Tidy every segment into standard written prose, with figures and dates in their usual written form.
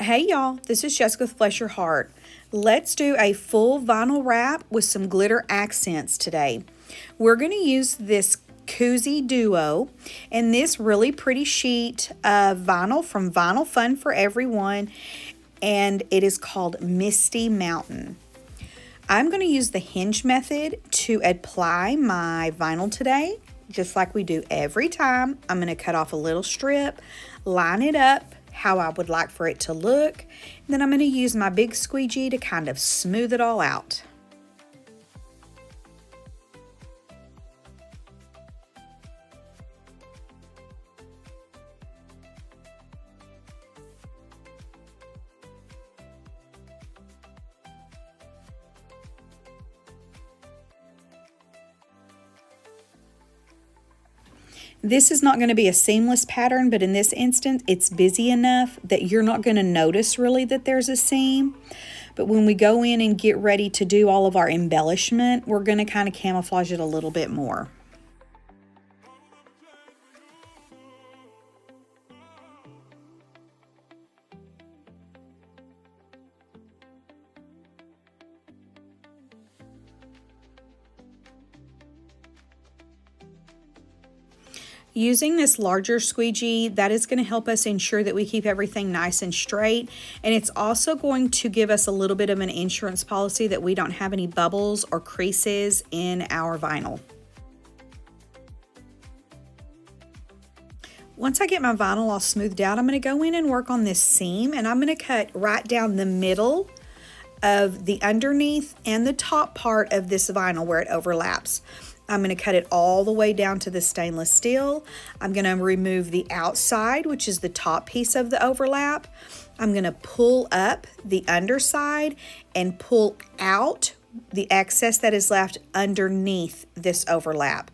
Hey y'all, this is Jessica with Bless Your Heart. Let's do a full vinyl wrap with some glitter accents today. We're going to use this Koozie Duo and this really pretty sheet of vinyl from Vinyl Fun for Everyone, and it is called Misty Mountain. I'm going to use the Hinge method to apply my vinyl today, just like we do every time. I'm going to cut off a little strip, line it up how I would like for it to look, and then I'm going to use my big squeegee to kind of smooth it all out. This is not going to be a seamless pattern, but in this instance, it's busy enough that you're not going to notice really that there's a seam. But when we go in and get ready to do all of our embellishment, we're going to kind of camouflage it a little bit more. Using this larger squeegee, that is going to help us ensure that we keep everything nice and straight. And it's also going to give us a little bit of an insurance policy that we don't have any bubbles or creases in our vinyl. Once I get my vinyl all smoothed out, I'm going to go in and work on this seam, and I'm going to cut right down the middle of the underneath and the top part of this vinyl where it overlaps. I'm going to cut it all the way down to the stainless steel. I'm going to remove the outside, which is the top piece of the overlap. I'm going to pull up the underside and pull out the excess that is left underneath this overlap.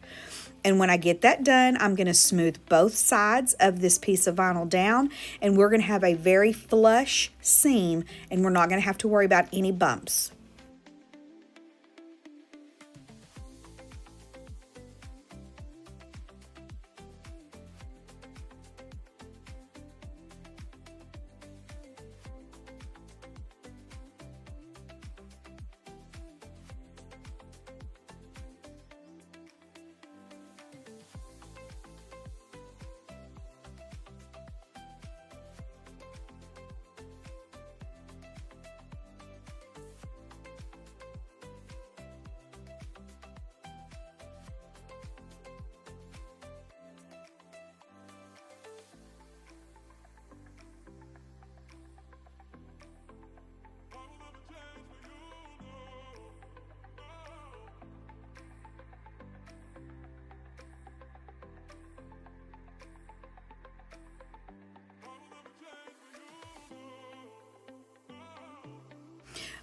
And when I get that done, I'm going to smooth both sides of this piece of vinyl down, and we're going to have a very flush seam, and we're not going to have to worry about any bumps.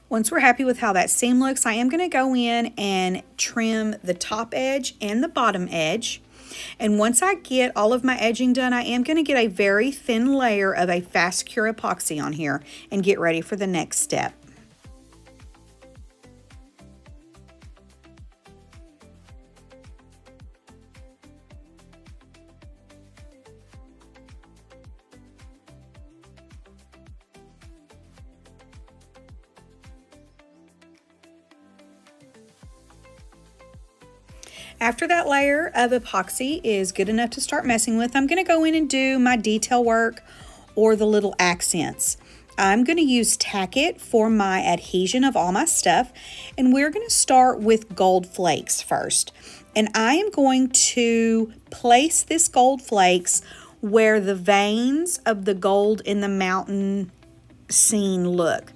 Once we're happy with how that seam looks, I am going to go in and trim the top edge and the bottom edge. And once I get all of my edging done, I am going to get a very thin layer of a fast cure epoxy on here and get ready for the next step. After that layer of epoxy is good enough to start messing with, I'm going to go in and do my detail work or the little accents. I'm going to use Tack It for my adhesion of all my stuff, and we're going to start with gold flakes first. And I am going to place this gold flakes where the veins of the gold in the mountain scene look.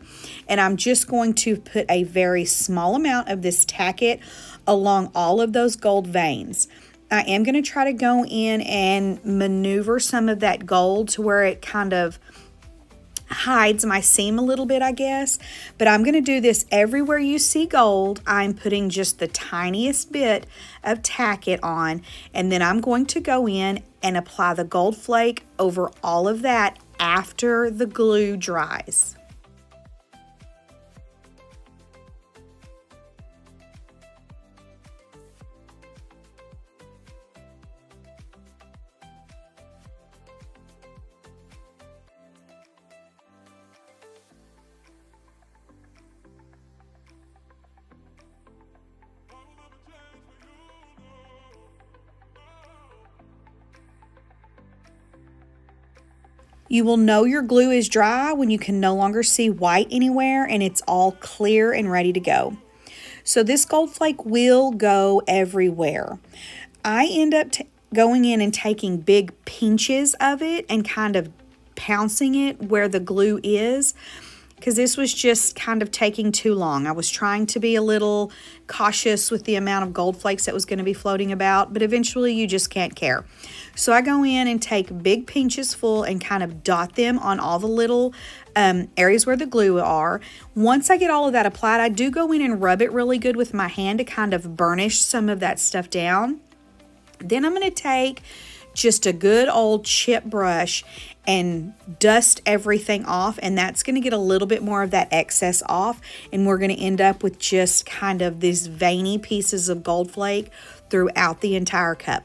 And I'm just going to put a very small amount of this Tack It along all of those gold veins. I am going to try to go in and maneuver some of that gold to where it kind of hides my seam a little bit, I guess. But I'm going to do this everywhere you see gold. I'm putting just the tiniest bit of Tack It on, and then I'm going to go in and apply the gold flake over all of that after the glue dries. You will know your glue is dry when you can no longer see white anywhere and it's all clear and ready to go. So this gold flake will go everywhere. I end up going in and taking big pinches of it and kind of pouncing it where the glue is, because this was just kind of taking too long. I was trying to be a little cautious with the amount of gold flakes that was going to be floating about, but eventually you just can't care. So I go in and take big pinches full and kind of dot them on all the little areas where the glue are. Once I get all of that applied, I do go in and rub it really good with my hand to kind of burnish some of that stuff down. Then I'm going to take just a good old chip brush and dust everything off, and that's going to get a little bit more of that excess off, and we're going to end up with just kind of these veiny pieces of gold flake throughout the entire cup.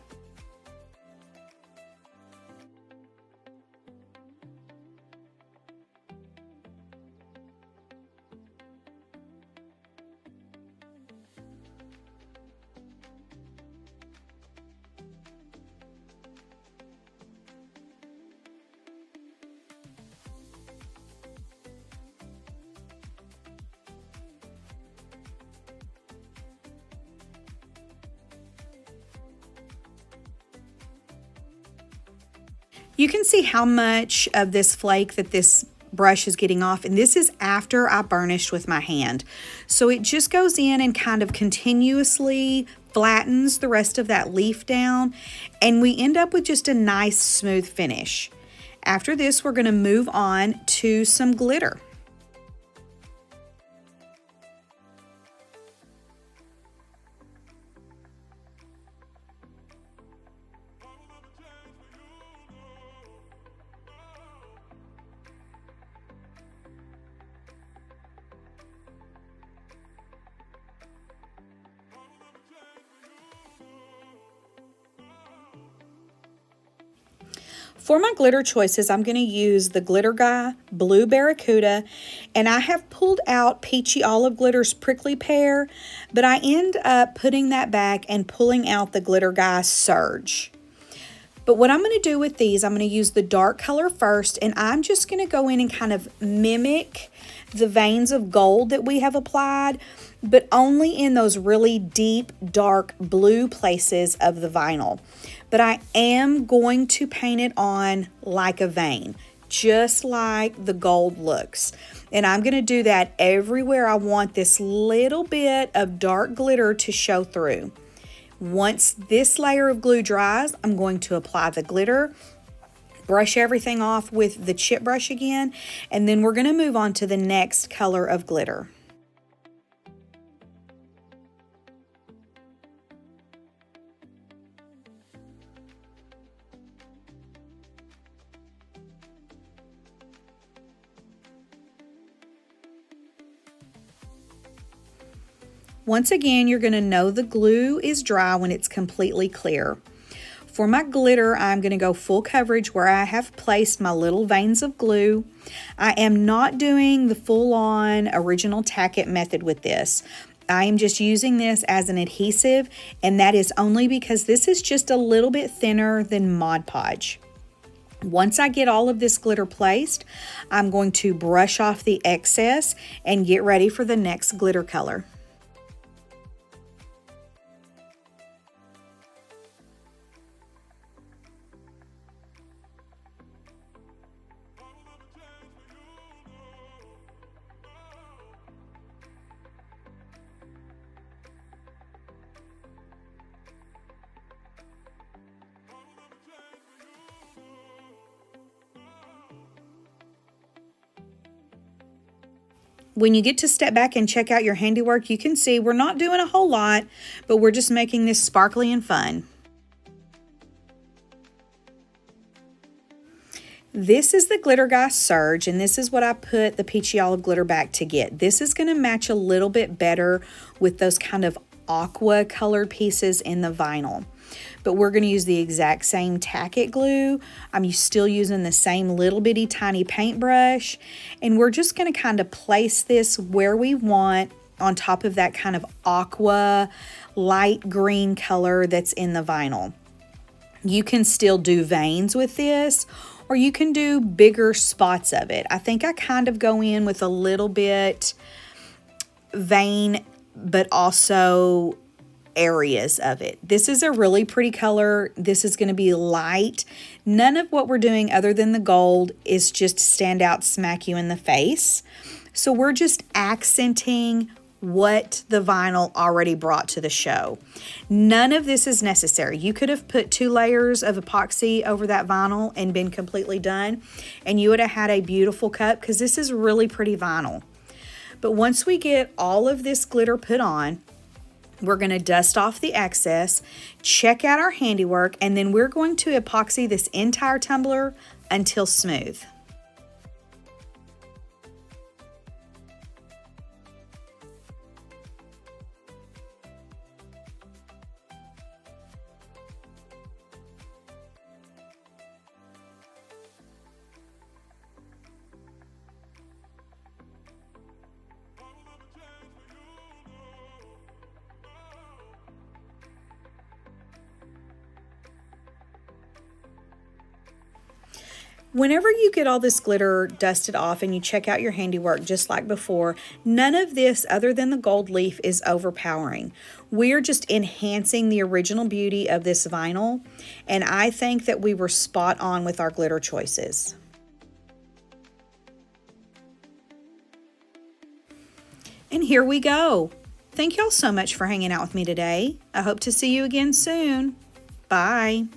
You can see how much of this flake that this brush is getting off, and this is after I burnished with my hand. So it just goes in and kind of continuously flattens the rest of that leaf down, and we end up with just a nice smooth finish. After this, we're going to move on to some glitter. For my glitter choices, I'm going to use the Glitter Guy Blue Barracuda, and I have pulled out Peachy Olive Glitter's Prickly Pear, but I end up putting that back and pulling out the Glitter Guy Surge. But what I'm going to do with these, I'm going to use the dark color first, and I'm just going to go in and kind of mimic the veins of gold that we have applied, but only in those really deep, dark blue places of the vinyl. But I am going to paint it on like a vein, just like the gold looks. And I'm going to do that everywhere I want this little bit of dark glitter to show through. Once this layer of glue dries, I'm going to apply the glitter, brush everything off with the chip brush again, and then we're going to move on to the next color of glitter. Once again, you're going to know the glue is dry when it's completely clear. For my glitter, I'm going to go full coverage where I have placed my little veins of glue. I am not doing the full-on original Tack It method with this. I am just using this as an adhesive, and that is only because this is just a little bit thinner than Mod Podge. Once I get all of this glitter placed, I'm going to brush off the excess and get ready for the next glitter color. When you get to step back and check out your handiwork, you can see we're not doing a whole lot, but we're just making this sparkly and fun. This is the Glitter Guy Surge, and this is what I put the Peachy Olive glitter back to get. This is going to match a little bit better with those kind of aqua colored pieces in the vinyl. But we're going to use the exact same Tack It glue. I'm still using the same little bitty tiny paintbrush, and we're just going to kind of place this where we want on top of that kind of aqua light green color that's in the vinyl. You can still do veins with this, or you can do bigger spots of it. I think I kind of go in with a little bit vein, but also areas of it. This is a really pretty color. This is going to be light. None of what we're doing other than the gold is just stand out, smack you in the face. So we're just accenting what the vinyl already brought to the show. None of this is necessary. You could have put 2 layers of epoxy over that vinyl and been completely done, and you would have had a beautiful cup, because this is really pretty vinyl. But once we get all of this glitter put on, we're going to dust off the excess, check out our handiwork, and then we're going to epoxy this entire tumbler until smooth. Whenever you get all this glitter dusted off and you check out your handiwork just like before, none of this other than the gold leaf is overpowering. We're just enhancing the original beauty of this vinyl, and I think that we were spot on with our glitter choices. And here we go. Thank y'all so much for hanging out with me today. I hope to see you again soon. Bye.